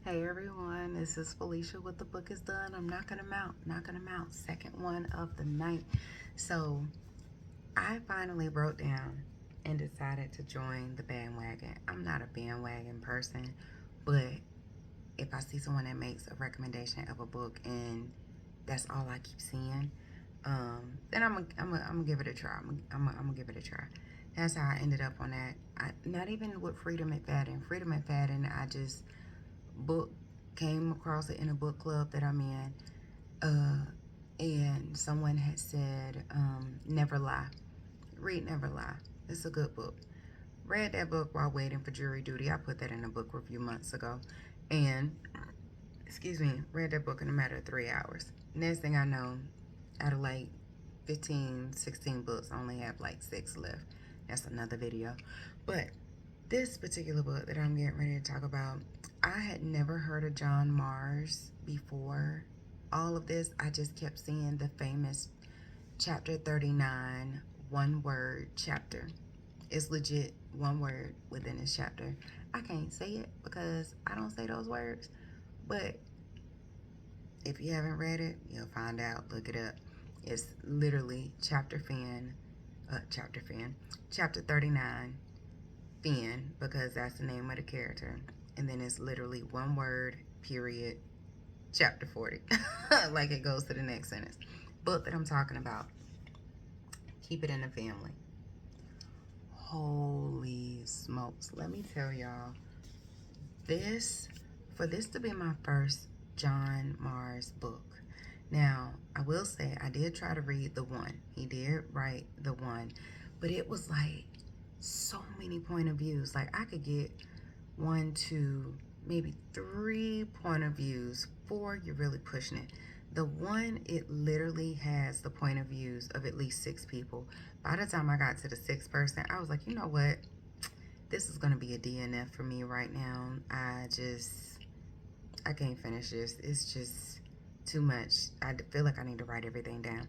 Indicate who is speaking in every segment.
Speaker 1: Hey everyone, this is Felicia with The Book is Done. I'm knocking them out. Second one of the night. So I finally wrote down and decided to join the bandwagon. I'm not a bandwagon person, but if I see someone that makes a recommendation of a book and that's all I keep seeing, then I'm gonna give it a try. I'm gonna give it a try. That's how I ended up on that. Not even with Freedom McFadden. Freedom McFadden, I just book came across it in a book club that I'm in, and someone had said, Never Lie. Read Never Lie. It's a good book. Read that book while waiting for jury duty. I put that in a book review months ago. And, excuse me, read that book in a matter of 3 hours. Next thing I know, out of like 15, 16 books, I only have like 6 left. That's another video. But this particular book that I'm getting ready to talk about, I had never heard of John Mars before all of this. I just kept seeing the famous chapter 39 one word chapter. It's legit one word within this chapter. I can't say it because I don't say those words, but if you haven't read it, you'll find out. Look it up. It's literally chapter 39 Finn, because that's the name of the character. And then it's literally one word, period, chapter 40. Like it goes to the next sentence. Book that I'm talking about, Keep It in the Family. Holy smokes. Let me tell y'all, for this to be my first John Mars book. Now, I will say I did try to read the one. He did write the one, but it was like so many point of views. Like I could get 1, 2, maybe 3 point of views. 4, you're really pushing it. The one, it literally has the point of views of at least 6 people. By the time I got to the 6th person, I was like, you know what? This is going to be a DNF for me right now. I can't finish this. It's just too much. I feel like I need to write everything down.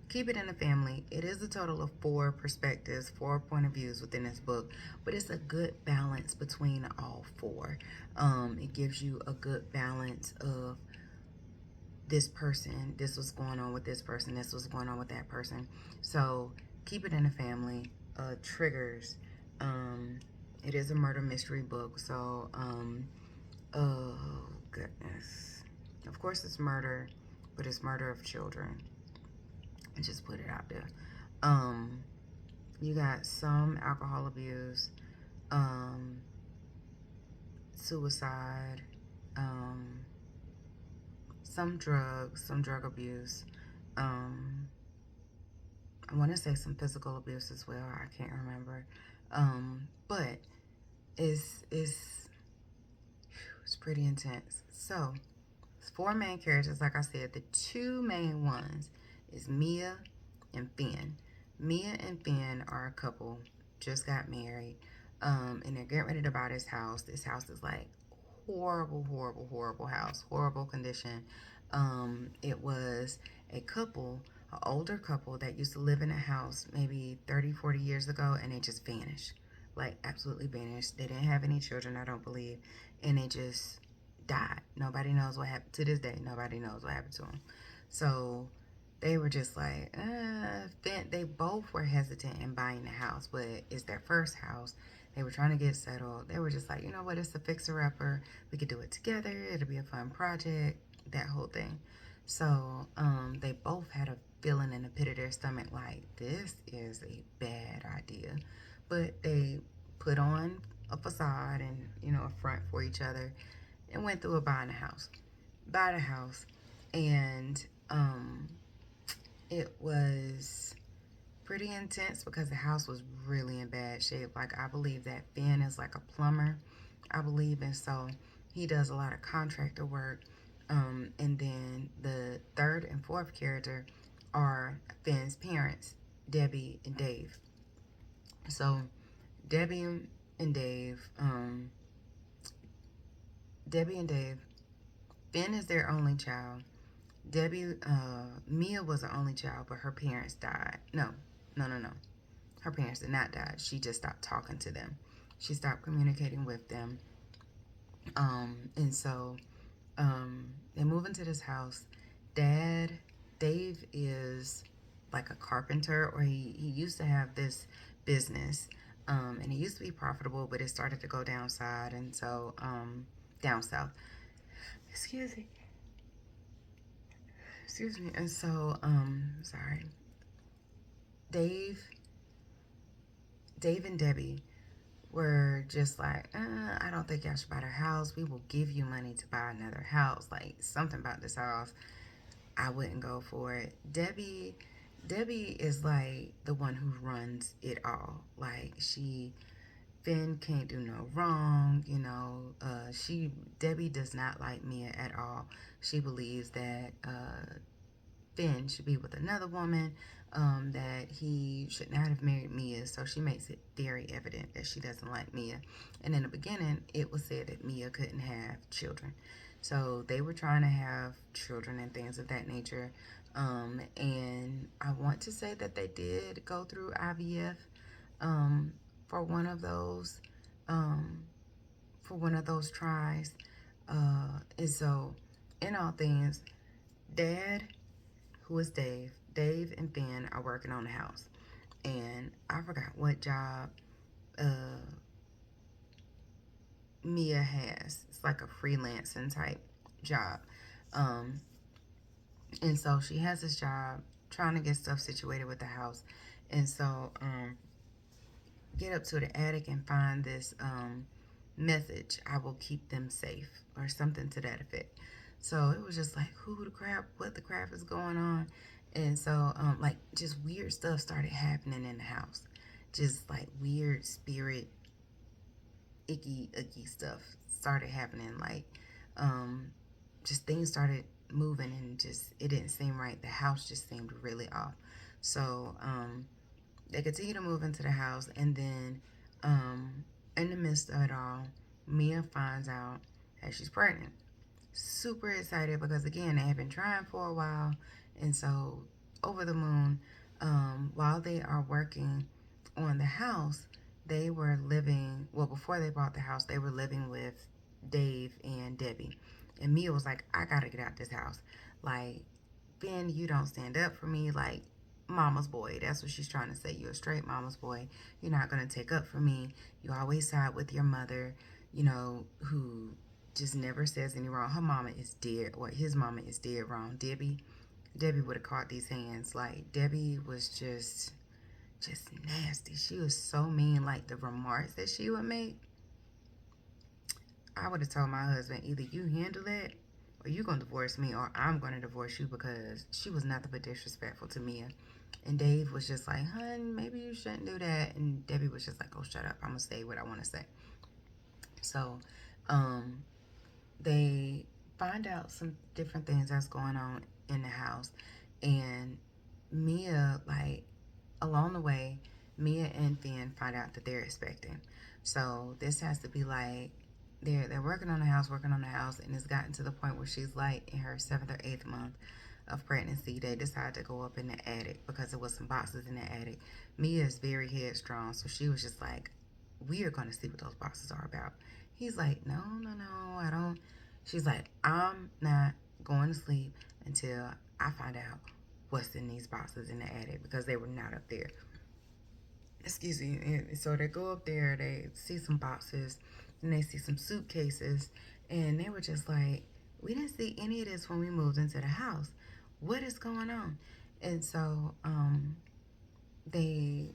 Speaker 1: Keep It in the Family. It is a total of 4 perspectives, 4 point of views within this book, but it's a good balance between all 4. It gives you a good balance of this person, this was going on with this person, this was going on with that person. So Keep It in the Family triggers. It is a murder mystery book, so oh goodness. Of course it's murder, but it's murder of children. And just put it out there. You got some alcohol abuse, suicide, some drugs, some drug abuse. I want to say some physical abuse as well. I can't remember. But it's pretty intense. So it's 4 main characters. Like I said, the 2 main ones is Mia and Finn. Mia and Finn are a couple, just got married, and they're getting ready to buy this house. This house is like horrible house, horrible condition. It was a couple, an older couple that used to live in a house maybe 30, 40 years ago, and they just vanished, like absolutely vanished. They didn't have any children, I don't believe, and they just died. Nobody knows what happened to this day. Nobody knows what happened to them. So they were just like, they both were hesitant in buying the house, but it's their first house. They were trying to get settled. They were just like, you know what, it's a fixer-upper. We could do it together. It'll be a fun project, that whole thing. So they both had a feeling in the pit of their stomach like, this is a bad idea. But they put on a facade and, a front for each other and went through a buying a house. Bought a house. And it was pretty intense because the house was really in bad shape. Like, I believe that Finn is like a plumber, I believe, and so he does a lot of contractor work. And then the 3rd and 4th character are Finn's parents, Debbie and Dave. So Debbie and Dave, Debbie and Dave, Finn is their only child. Mia was the only child, but her parents died. No. Her parents did not die. She just stopped talking to them. She stopped communicating with them. And so they move into this house. Dave is like a carpenter, or he used to have this business, and it used to be profitable, but it started to go downside, and so down south. Excuse me. Excuse me. And so sorry. Dave, Dave and Debbie were just like, I don't think y'all should buy their house. We will give you money to buy another house. Like something about this house, I wouldn't go for it. Debbie is like the one who runs it all. Like Finn can't do no wrong, you know. Debbie does not like Mia at all. She believes that Finn should be with another woman, that he should not have married Mia. So she makes it very evident that she doesn't like Mia. And in the beginning, it was said that Mia couldn't have children. So they were trying to have children and things of that nature. And I want to say that they did go through IVF um, for one of those um, tries. And so, in all things, Dad, who is Dave and Finn are working on the house, and I forgot what job uh, Mia has. It's like a freelancing type job. Um, and so she has this job trying to get stuff situated with the house. And so get up to the attic and find this message, I will keep them safe, or something to that effect. So it was just like, who the crap, what the crap is going on? And so like just weird stuff started happening in the house. Just like weird spirit, icky stuff started happening. Like just things started moving, and just it didn't seem right. The house just seemed really off. So they continue to move into the house, and then in the midst of it all, Mia finds out that she's pregnant. Super excited because again they have been trying for a while, and so over the moon. While they are working on the house, they were living. Well, before they bought the house, they were living with Dave and Debbie, and Mia was like, "I gotta get out this house. Like, Ben, you don't stand up for me. Like, mama's boy. That's what she's trying to say. You're a straight mama's boy. You're not going to take up for me. You always side with your mother, you know, who just never says any wrong. Her mama is dead, or his mama is dead wrong. Debbie would have caught these hands. Like, Debbie was just nasty. She was so mean. Like, the remarks that she would make, I would have told my husband, either you handle that, or you gonna divorce me, or I'm gonna divorce you, because she was nothing but disrespectful to Mia. And Dave was just like, hun, maybe you shouldn't do that. And Debbie was just like, oh, shut up. I'm gonna say what I want to say. So um, they find out some different things that's going on in the house. And Mia, like, along the way, Mia and Finn find out that they're expecting. So this has to be like they're working on the house, and it's gotten to the point where she's like in her 7th or 8th month of pregnancy. They decide to go up in the attic because there was some boxes in the attic. Mia is very headstrong, so she was just like, "We are gonna see what those boxes are about." He's like, "No, no, no, I don't." She's like, "I'm not going to sleep until I find out what's in these boxes in the attic," because they were not up there. Excuse me. And so they go up there, they see some boxes, and they see some suitcases, and they were just like, "We didn't see any of this when we moved into the house. What is going on?" And so they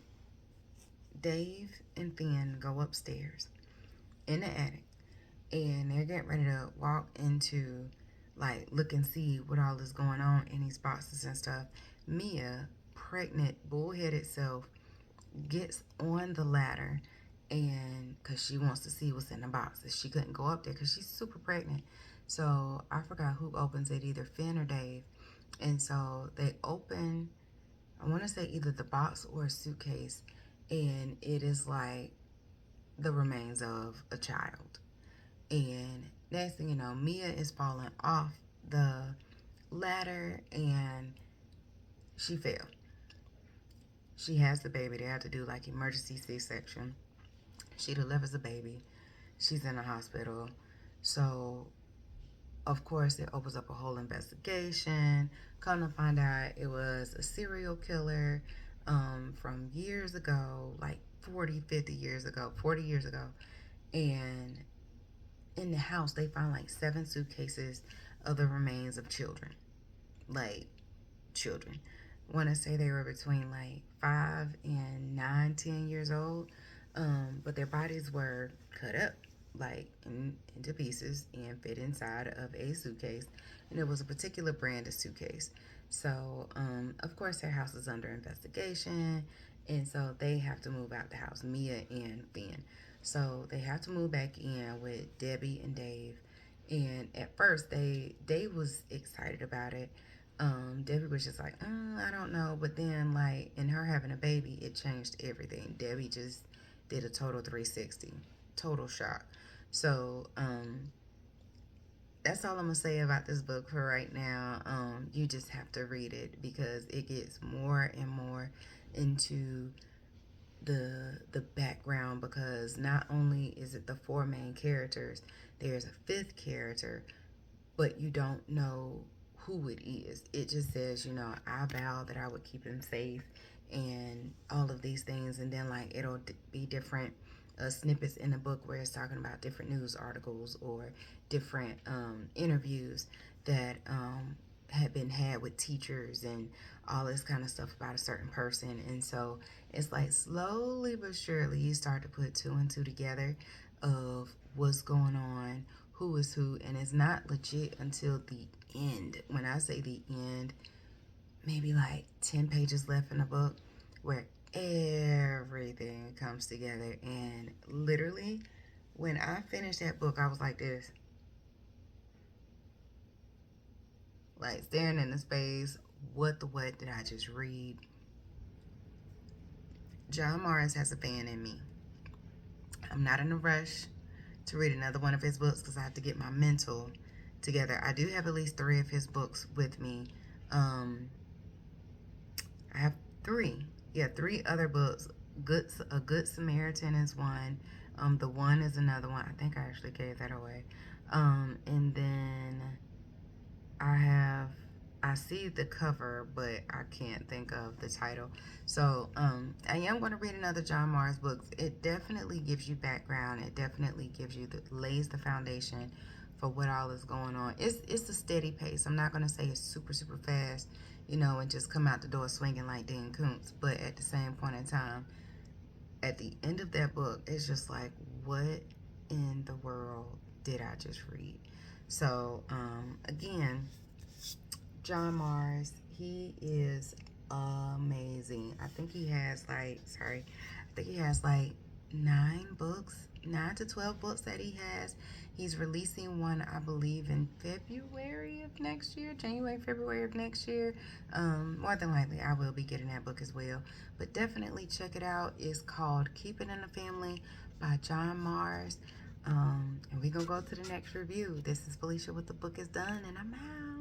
Speaker 1: Dave and Finn go upstairs in the attic, and they're getting ready to walk into, like, look and see what all is going on in these boxes and stuff. Mia, pregnant, bullheaded self, gets on the ladder, and because she wants to see what's in the boxes, she couldn't go up there because she's super pregnant. So I forgot who opens it, either Finn or Dave. And so they open, I want to say either the box or a suitcase, and it is like the remains of a child. And next thing you know, Mia is falling off the ladder, and she fell. She has the baby. They have to do like emergency C-section. She delivers the baby. She's in the hospital. So, of course, it opens up a whole investigation. Come to find out it was a serial killer from years ago, like 40, 50 years ago, 40 years ago. And in the house, they found like 7 suitcases of the remains of children. Like, children. I want to say they were between like 5 and 9, 10 years old. But their bodies were cut up like into pieces and fit inside of a suitcase. And it was a particular brand of suitcase. So, of course, their house is under investigation. And so they have to move out the house, Mia and Finn. So they have to move back in with Debbie and Dave. And at first, Dave was excited about it. Debbie was just like, I don't know. But then, like, in her having a baby, it changed everything. Debbie just did a total 360, total shock. So, that's all I'm gonna say about this book for right now. You just have to read it because it gets more and more into the background, because not only is it the 4 main characters, there's a 5th character, but you don't know who it is. It just says, I vowed that I would keep him safe and all of these things. And then, like, it'll be different snippets in the book where it's talking about different news articles or different interviews that had been had with teachers and all this kind of stuff about a certain person. And so it's like slowly but surely you start to put 2 and 2 together of what's going on, who is who, and it's not legit until the end. When I say the end, maybe like 10 pages left in the book where everything comes together. And literally, when I finished that book, I was like this, like staring into space. What did I just read? John Morris has a fan in me. I'm not in a rush to read another one of his books because I have to get my mental together. I do have at least 3 of his books with me. I have 3. Yeah, 3 other books. A Good Samaritan is one. The One is another one. I think I actually gave that away. And then I see the cover, but I can't think of the title. So, I am going to read another John Morris book. It definitely gives you background. It definitely gives you lays the foundation for what all is going on. It's a steady pace. I'm not going to say it's super, super fast, and just come out the door swinging like Dan Koontz. But at the same point in time, at the end of that book, it's just like, what in the world did I just read? So, again, John Morris, he is amazing. I think he has like, 9 to 12 books that he has. He's releasing one, I believe, in February of next year, January, February of next year. More than likely, I will be getting that book as well. But definitely check it out. It's called Keep It in the Family by John Morris. And we're going to go to the next review. This is Felicia with The Book Is Done, and I'm out.